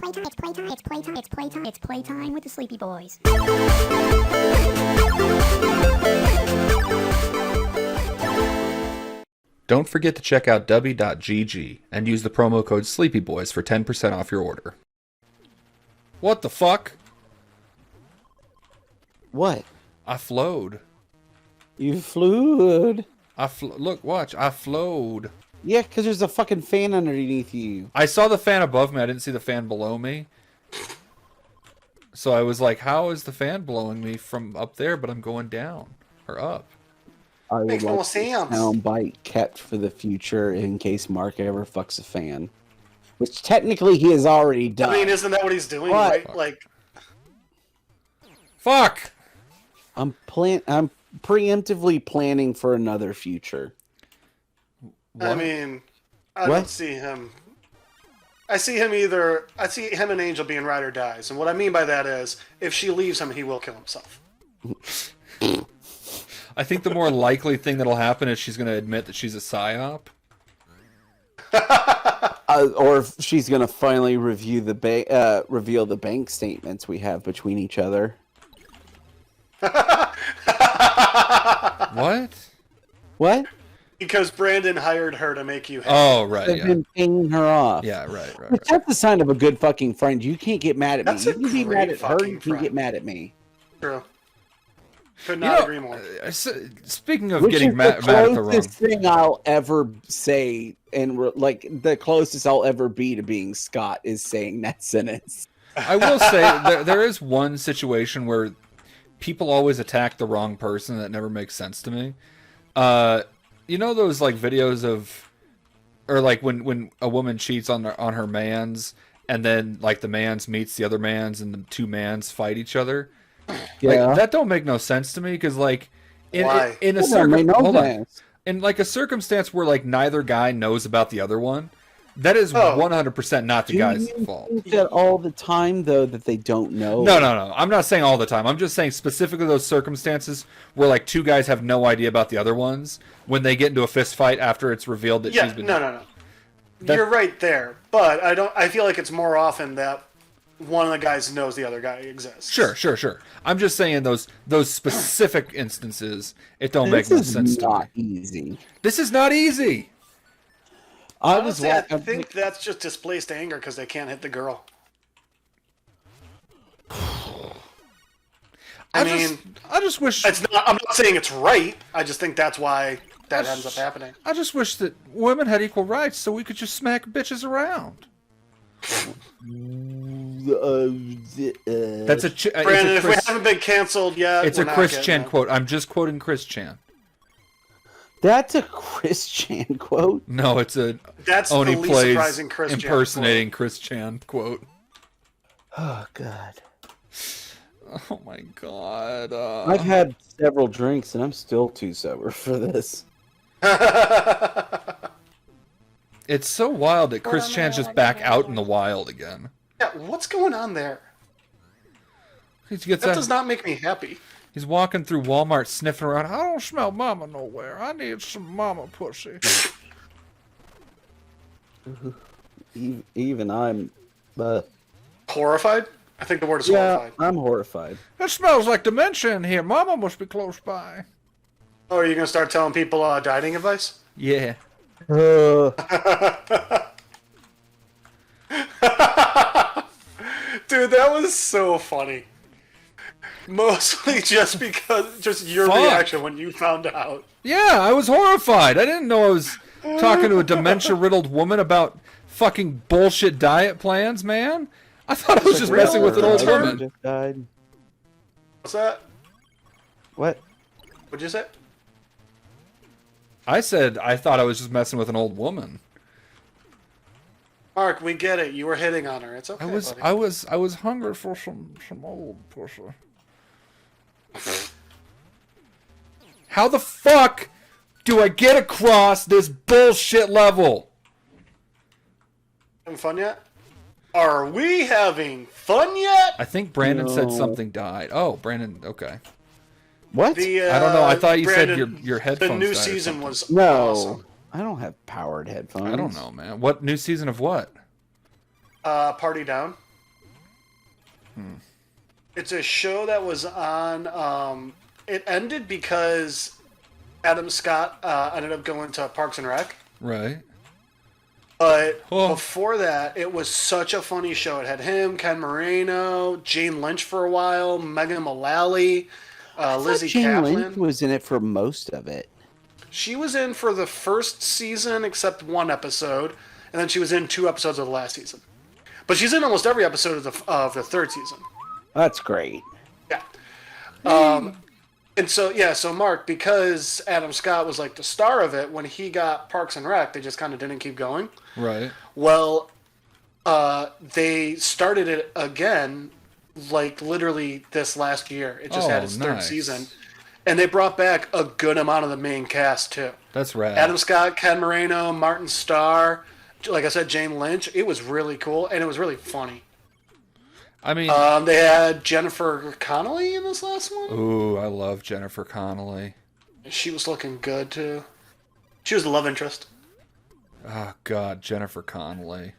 It's playtime with the Sleepy Boys. Don't forget to check out w.gg and use the promo code SleepyBoys for 10% off your order. What the fuck? What? I flowed. You flew? Look, watch. I flowed. Yeah, because there's a fucking fan underneath you. I saw the fan above me. I didn't see the fan below me. So I was like, how is the fan blowing me from up there, but I'm going down or up? I would Makes no like a sense. soundbite kept for the future in case Mark ever fucks a fan. Which technically he has already done. I mean, isn't that what he's doing, What? right? Like, Fuck! I'm preemptively planning for another future. I What? mean, I What? don't see him. I see him and Angel being ride or dies. And what I mean by that is, if she leaves him, he will kill himself. I think the more likely thing that'll happen is she's going to admit that she's a psyop. Or if she's gonna finally reveal the bank statements we have between each other. What? What? Because Brandon hired her to make you happy. Oh, right, I've yeah. been paying her off. Yeah, right. But that's the sign of a good fucking friend. You can't get mad at me. That's You a can be great mad at her. fucking You can get friend. mad at me. True. Could not agree more. Speaking of Which getting is mad the at the wrong... closest thing I'll ever say, and like the closest I'll ever be to being Scott is saying that sentence. I will say, there is one situation where people always attack the wrong person that never makes sense to me. You know those like videos of... Or like when a woman cheats on her mans, and then like the mans meets the other mans, and the two mans fight each other. Yeah. Like, that don't make no sense to me, because like Why? in a That don't make no hold on. sense. In like a circumstance where like neither guy knows about the other one, that is Oh. 100% not the Do guy's you fault. think that all the time though that they don't know? No. I'm not saying all the time. I'm just saying specifically those circumstances where like two guys have no idea about the other ones when they get into a fist fight after it's revealed that Yeah, she's been. no. That- You're right there, but I feel like it's more often that one of the guys knows the other guy exists. Sure. I'm just saying those specific instances, it don't make This no sense is to not me. easy. This is not easy. Honestly, I think that's just displaced anger because they can't hit the girl. I just wish. I'm not saying it's right. I just think that's why that ends up happening. I just wish that women had equal rights so we could just smack bitches around. That's a Brandon, if we haven't been canceled yet, it's we're a not Chris getting Chan it. quote. I'm just quoting Chris Chan. That's a Chris Chan quote. No, it's a That's the Oni least plays surprising Chris Chan impersonating Chris Chan quote. Oh god. Oh my god. I've had several drinks and I'm still too sober for this. It's so wild that Chris Chan's just back out in the wild again. Yeah, what's going on there? He gets That out- does not make me happy. He's walking through Walmart sniffing around. I don't smell mama nowhere. I need some mama pussy. Even I'm Horrified? I think the word is yeah, horrified. I'm horrified. It smells like dementia in here. Mama must be close by. Oh, are you going to start telling people dieting advice? Yeah. Dude, that was so funny. Mostly just because, just your Fuck. reaction when you found out. Yeah, I was horrified. I didn't know I was talking to a dementia-riddled woman about fucking bullshit diet plans, man. I thought I was just messing with an old woman. Just died. What's that? What? What'd you say? I said I thought I was just messing with an old woman. Mark, we get it. You were hitting on her. It's okay, buddy. I was hungry for some old pussy. How the fuck do I get across this bullshit level? Having fun yet? Are we having fun yet? I think Brandon said No. something died. Oh, Brandon, okay. What? I don't know. I thought you said Brandon, your headphones The new died or season something. was No. awesome. I don't have powered headphones. I don't know, man. What new season of what? Party Down. It's a show that was on. It ended because Adam Scott ended up going to Parks and Rec. Right. But Oh. before that, it was such a funny show. It had him, Ken Moreno, Jane Lynch for a while, Megan Mullally, Lizzie Jane Kaplan. Lynch was in it for most of it. She was in for the first season, except one episode, and then she was in 2 episodes of the last season. But she's in almost every episode of the 3rd season. That's great. Yeah. And so Mark, because Adam Scott was like the star of it, when he got Parks and Rec, they just kind of didn't keep going. Right. Well, they started it again, like literally this last year. It just had its 3rd nice. season. And they brought back a good amount of the main cast, too. That's rad. Adam Scott, Ken Moreno, Martin Starr, like I said, Jane Lynch. It was really cool, and it was really funny. I mean, They had Jennifer Connelly in this last one. ooh, I love Jennifer Connelly. She was looking good, too. She was the love interest. Oh, God, Jennifer Connelly.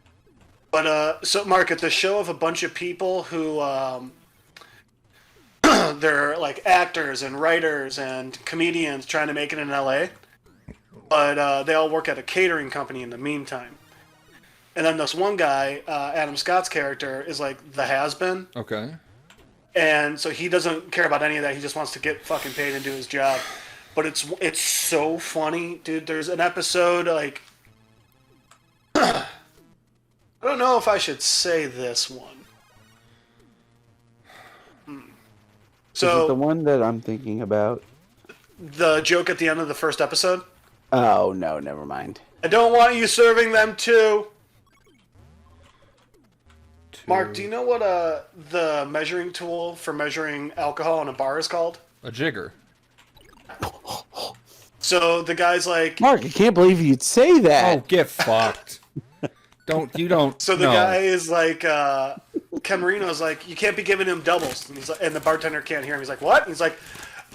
But, so, Mark, it's a show of a bunch of people who, they're, like, actors and writers and comedians trying to make it in L.A., but they all work at a catering company in the meantime. And then this one guy, Adam Scott's character, is, like, the has-been. Okay. And so he doesn't care about any of that. He just wants to get fucking paid and do his job. But it's so funny, dude. There's an episode, like... I don't know if I should say this one. Is it the So, one that I'm thinking about? the joke at the end of the first episode, Oh, no, never mind. I don't want you serving them too. Mark, do you know what the measuring tool for measuring alcohol in a bar is called? A jigger. So the guy's like... Mark, I can't believe you'd say that. Oh, get fucked. don't. So the no. guy is like, Ken Marino's like, you can't be giving him doubles. And, he's like, and the bartender can't hear him. He's like, what? And he's like,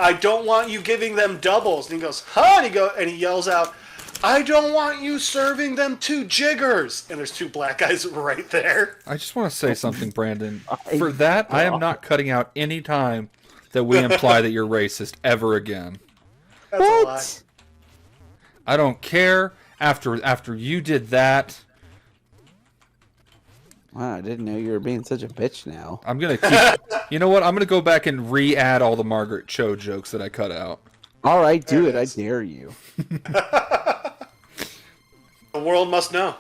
I don't want you giving them doubles. And he goes, huh? And he yells out, I don't want you serving them 2 jiggers. And there's 2 black guys right there. I just want to say something, Brandon. For that, I am not cutting out any time that we imply that you're racist ever again. That's a lie. What? I don't care. After you did that, Wow, I didn't know you were being such a bitch now. I'm gonna keep. You know what? I'm gonna go back and re-add all the Margaret Cho jokes that I cut out. All right, do There it. it I is. dare you. The world must know.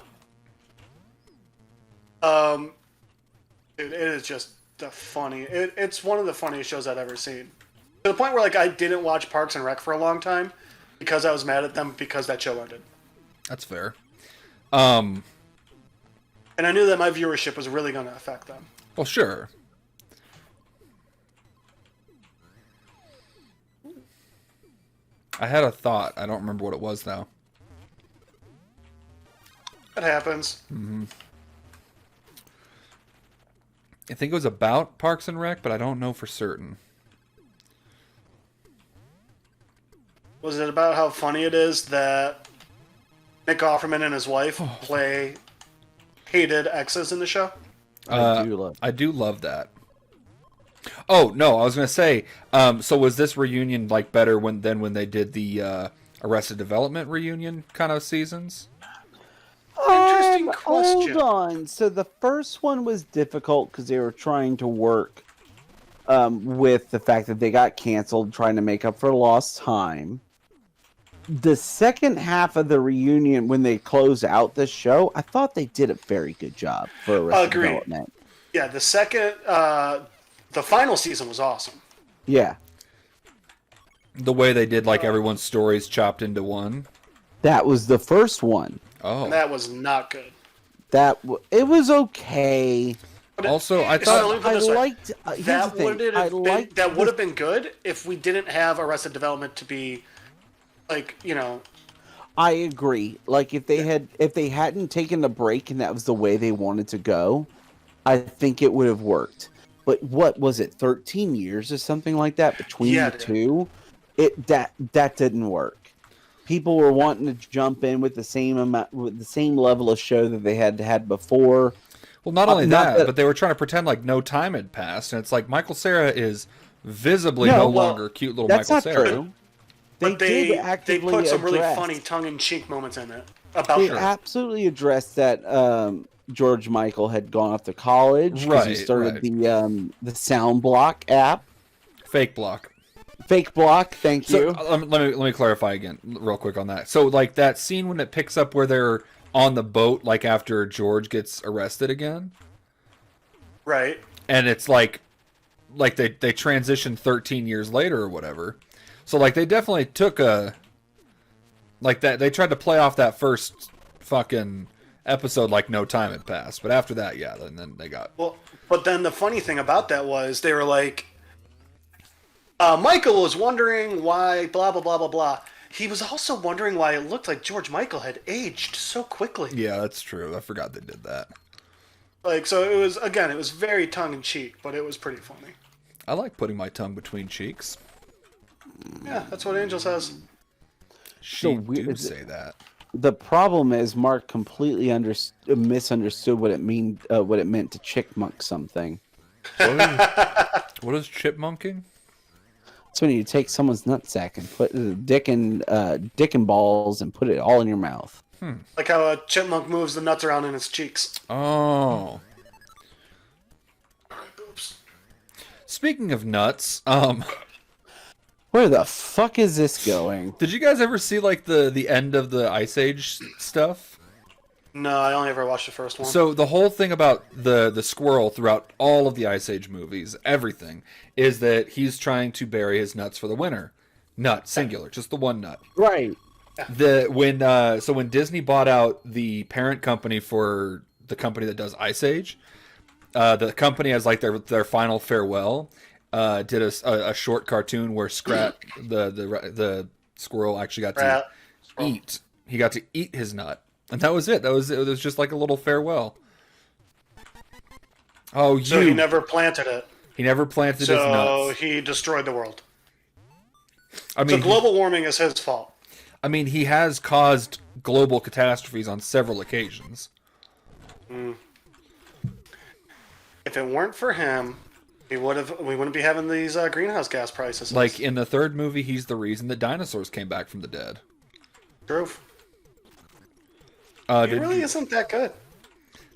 Dude, it is just the funny. It's one of the funniest shows I've ever seen. To the point where, like, I didn't watch Parks and Rec for a long time because I was mad at them because that show ended. That's fair. And I knew that my viewership was really going to affect them. Well, sure. I had a thought. I don't remember what it was now. It happens. I think it was about Parks and Rec, but I don't know for certain. Was it about how funny it is that Nick Offerman and his wife play hated exes in the show? I do love that. Oh no, I was gonna say. So was this reunion like better than when they did the Arrested Development reunion kind of seasons? Interesting question. Hold on. So the first one was difficult because they were trying to work with the fact that they got canceled, trying to make up for lost time. The second half of the reunion, when they closed out the show, I thought they did a very good job for Arrested Agreed. Development. Yeah, the second, the final season was awesome. Yeah, The way they did like everyone's stories chopped into one. that was the first one. Oh, And that was not good. It was okay. But Also, I so thought- let me put it I this way. liked. Here's That the thing. would I have liked that the- would have been good if we didn't have Arrested Development to be, like, you know, I agree. Like if they hadn't taken a break and that was the way they wanted to go, I think it would have worked. But what was it, 13 years or something like that between Yeah, the dude. two? That didn't work. People were wanting to jump in with the same amount, with the same level of show that they had before. Well, not only not that, that- but they were trying to pretend like no time had passed, and it's like Michael Cera is visibly No, no well, longer cute little That's Michael not Cera. true. But did they actively put some really address- funny tongue-in-cheek moments in it about They that. absolutely addressed that George Michael had gone off to college because he Right, started right. the Sound Block app. Fake block. Fake block, thank So you. let me clarify again, real quick on that. So like that scene when it picks up where they're on the boat, like after George gets arrested again, Right. and it's like they transition 13 years later or whatever. So like they definitely took a like that. They tried to play off that first fucking episode like no time had passed, but after that, yeah, then they got Well, but then the funny thing about that was they were like, Michael was wondering why blah blah blah blah blah. He was also wondering why it looked like George Michael had aged so quickly. yeah, that's true. I forgot they did that. Like, so it was, again, it was very tongue-in-cheek, but it was pretty funny. I like putting my tongue between cheeks. Yeah, that's what Angel says. She weird- do is it- say that. The problem is Mark completely misunderstood what it meant to chickmunk something. What is chipmunking? It's when you take someone's nutsack and put dick and balls and put it all in your mouth. Like how a chipmunk moves the nuts around in its cheeks. Oh. Oops. Speaking of nuts, Where the fuck is this going? did you guys ever see like the end of the Ice Age stuff? No, I only ever watched the first one. So the whole thing about the squirrel throughout all of the Ice Age movies, everything, is that he's trying to bury his nuts for the winter. Nut, singular, just the one nut. Right. When Disney bought out the parent company for the company that does Ice Age, the company as like their final farewell, did a short cartoon where Scrat the squirrel actually got to eat. He got to eat his nut, and that was it. It was just like a little farewell. Oh, So he never planted it. He never planted his So nuts. he destroyed the world. I mean, So global warming is his fault. I mean, he has caused global catastrophes on several occasions. If it weren't for him, we wouldn't be having these greenhouse gas prices. Like in the third movie, he's the reason that dinosaurs came back from the dead. True. It Did really you, isn't that good.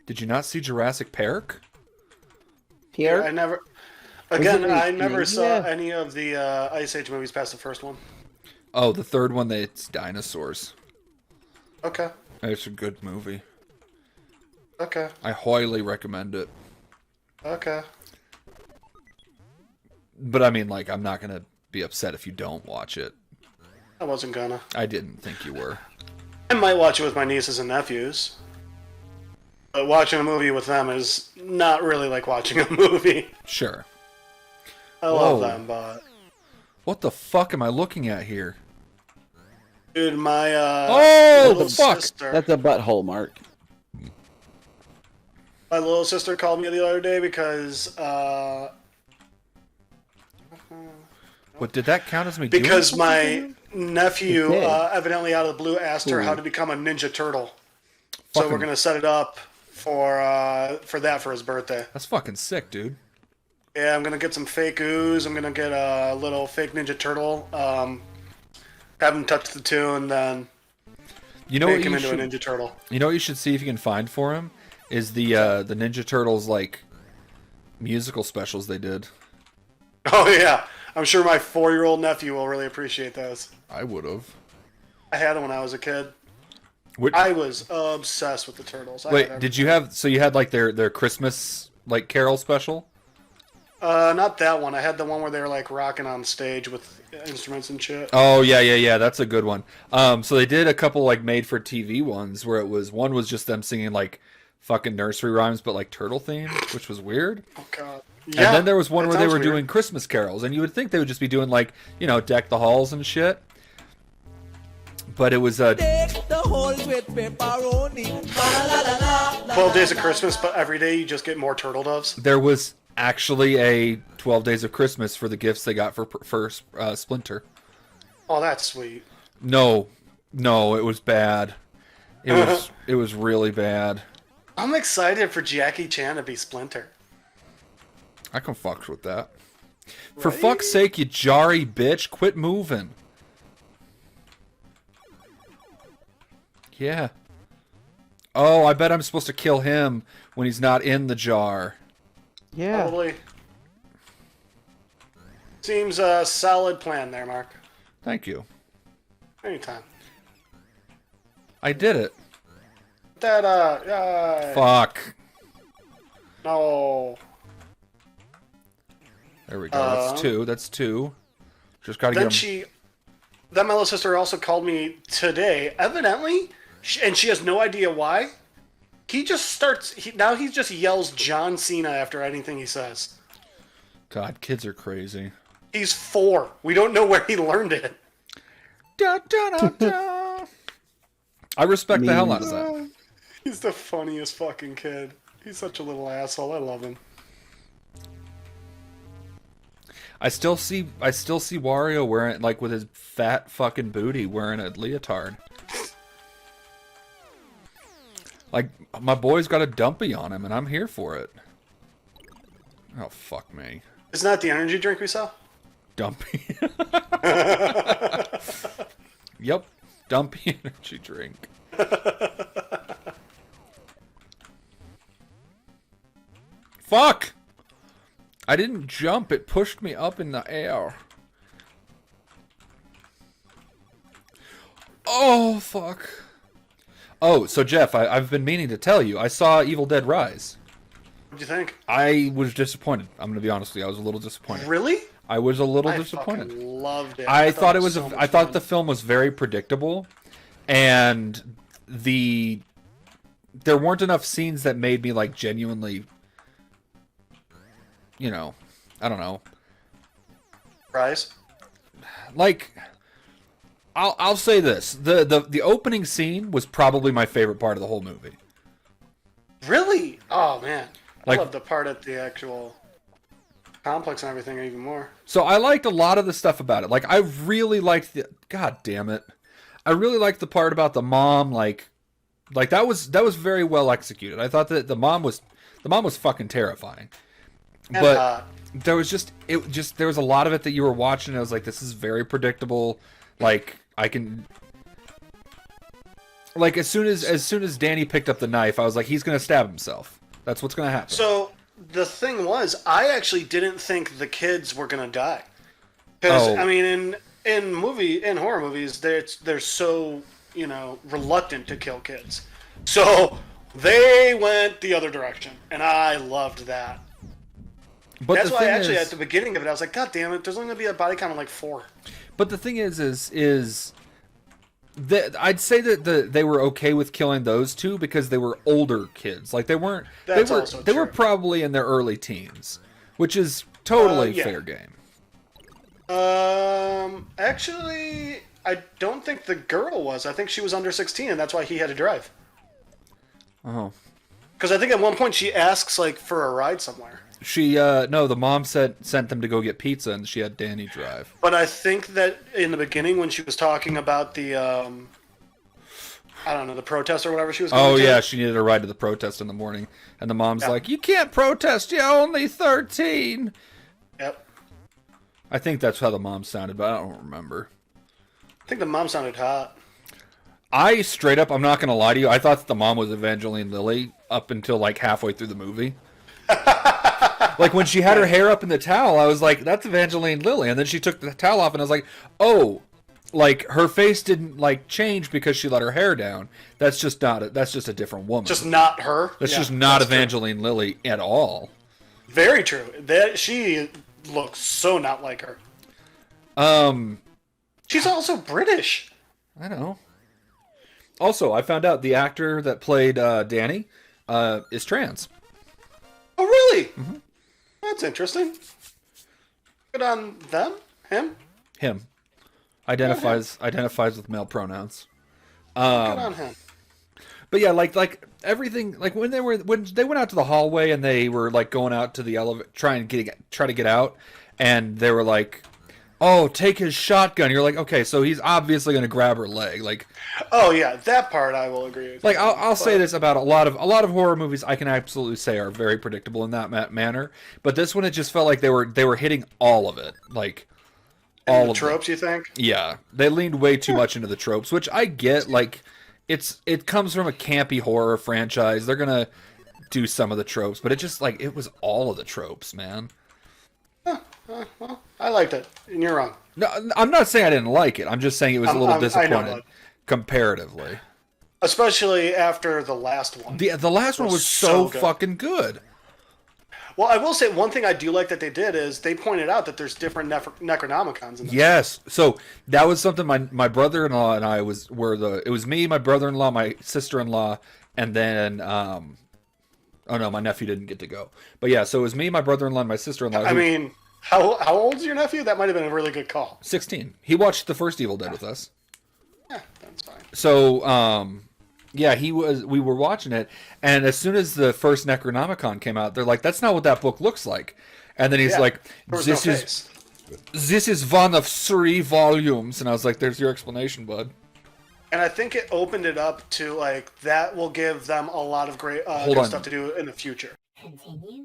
did you not see Jurassic Park? Pierre? I never. it Again, in I never saw Canada? any of the Ice Age movies past the first one. Oh, the third one, it's dinosaurs. Okay. It's a good movie. Okay. I highly recommend it. Okay. But I mean, like, I'm not gonna be upset if you don't watch it. I wasn't gonna. I didn't think you were. I might watch it with my nieces and nephews. But watching a movie with them is not really like watching a movie. Sure. I love Whoa. them, but What the fuck am I looking at here? dude, my Oh, little the fuck! sister, That's a butthole, Mark. my little sister called me the other day because What, did that count as me doing because something my to you? nephew It did. evidently out of the blue asked her Ooh. how to become a Ninja Turtle. So Fucking- we're gonna set it up for that for his birthday. That's fucking sick, dude. Yeah, I'm gonna get some fake ooze. I'm gonna get a little fake Ninja Turtle. Have him touch the tune, then You know what make him you into should, a Ninja Turtle. you know what you should see if you can find for him? Is the Ninja Turtles, like, musical specials they did. Oh yeah, I'm sure my 4-year-old nephew will really appreciate those. I would have. I had them when I was a kid. What, I was obsessed with the turtles. wait, did you have, so you had, like, their Christmas, like, carol special? Not that one. I had the one where they were like rocking on stage with instruments and shit. Oh, yeah, that's a good one. So they did a couple, like, made-for-TV ones where one was just them singing, like, fucking nursery rhymes, but, like, turtle themed, which was weird. Oh god. And Yeah, then there was one that where they sounds were weird. doing Christmas carols, and you would think they would just be doing, like, you know, Deck the Halls and shit. But it was, Take the holes with pepperoni. 12 Days of Christmas, but every day you just get more turtle doves. there was actually a 12 Days of Christmas for the gifts they got for Splinter. Oh, that's sweet. No, it was bad. It was really bad. I'm excited for Jackie Chan to be Splinter. I can fuck with that. For Right? fuck's sake, you jarry bitch, quit moving. Yeah. Oh, I bet I'm supposed to kill him when he's not in the jar. Yeah. Probably. Seems a solid plan there, Mark. Thank you. Anytime. I did it. That, Fuck. no. There we go. That's two. That's two. Just gotta Then get him. Then my little sister also called me today, evidently, and she has no idea why. He just starts, now he just yells John Cena after anything he says. God, kids are crazy. He's 4. We don't know where he learned it. Da, da, da, da. I respect the hell out of that. He's the funniest fucking kid. He's such a little asshole. I love him. I still see Wario wearing, like, with his fat fucking booty wearing a leotard. Like, my boy's got a dumpy on him, and I'm here for it. Oh, fuck me. Isn't that the energy drink we saw? Dumpy. Yep. Dumpy energy drink. Fuck! I didn't jump, it pushed me up in the air. Oh, fuck. Oh, so Jeff, I've been meaning to tell you, I saw Evil Dead Rise. What'd you think? I was disappointed. I'm going to be honest with you, I was a little disappointed. Really? I was a little I disappointed. fucking loved it. I thought it was so much I thought fun. the film was very predictable, and there weren't enough scenes that made me like genuinely, you know, I don't know, Rise? like I'll say this: the opening scene was probably my favorite part of the whole movie. Really? Oh man, Like- I love the part at the actual complex and everything even more. So I liked a lot of the stuff about it. Like I really liked God damn it, I really liked the part about the mom. Like that was very well executed. I thought that the mom was fucking terrifying. And, But there was there was a lot of it that you were watching and I was like, this is very predictable. Like I can, like as soon as Danny picked up the knife, I was like, he's gonna stab himself. That's what's gonna happen. So the thing was, I actually didn't think the kids were gonna die. Because Oh. I mean, in horror movies, they're so reluctant to kill kids. So they went the other direction, and I loved that. But That's the why thing actually is, at the beginning of it, I was like, God damn it! There's only gonna be a body count of like 4. But the thing is that I'd say that they were okay with killing those two because they were older kids. Like they weren't. That's they were. also They were true. probably in their early teens, which is totally Yeah. fair game. Actually, I don't think the girl was. I think she was under 16, and that's why he had to drive. Oh. Because I think at one point she asks like for a ride somewhere. She no, the mom sent them to go get pizza and she had Danny drive. But I think that in the beginning when she was talking about the I don't know, the protest or whatever she was going Oh to. yeah, she needed a ride to the protest in the morning, and the mom's Yeah. like, "You can't protest. You're only 13." Yep. I think that's how the mom sounded, but I don't remember. I think the mom sounded hot. I straight up, I'm not gonna lie to you, I thought that the mom was Evangeline Lilly up until like halfway through the movie. Like when she had her hair up in the towel, I was like, "That's Evangeline Lilly," and then she took the towel off, and I was like, "Oh." Like her face didn't like change because she let her hair down. That's just that's just a different woman. Just not her. That's Yeah, just not that's true. Evangeline Lilly at all. Very true. That she looks so not like her. She's also British. I know. Also, I found out the actor that played Danny is trans. Oh really? Mm-hmm. That's interesting. Good on them. Him. Him identifies with male pronouns. Good on him. But yeah, like everything, like when they went out to the hallway and they were like going out to the elevator, try to get out, and they were like, oh, take his shotgun. You're like, okay, so he's obviously going to grab her leg. Like, Oh yeah, that part I will agree with. like you. I'll say this about a lot of horror movies. I can absolutely say are very predictable in that manner. But this one, it just felt like they were hitting all of it. Like And all the of tropes, you think? Yeah, they leaned way too much into the tropes, which I get. Like, it comes from a campy horror franchise. They're gonna do some of the tropes, but it just like it was all of the tropes, man. I liked it, and you're wrong. No, I'm not saying I didn't like it. I'm just saying it was a little I know, disappointing bud. comparatively. Especially after the last one. The last one was so so good. fucking good. Well, I will say one thing I do like that they did is they pointed out that there's different Necronomicons in this. Yes, so that was something my brother-in-law and I it was me, my brother-in-law, my sister-in-law, and then oh no, my nephew didn't get to go. But yeah, so it was me, my brother-in-law, and my sister-in-law. I mean, how old's your nephew? That might have been a really good call. 16. He watched the first Evil Dead with us. Yeah, that's fine. So, yeah, we were watching it, and as soon as the first Necronomicon came out, they're like, that's not what that book looks like. And then he's Yeah, like, there was this no is face. this is one of 3 volumes. And I was like, there's your explanation, bud. And I think it opened it up to like that will give them a lot of great Hold good on. stuff to do in the future. Continue.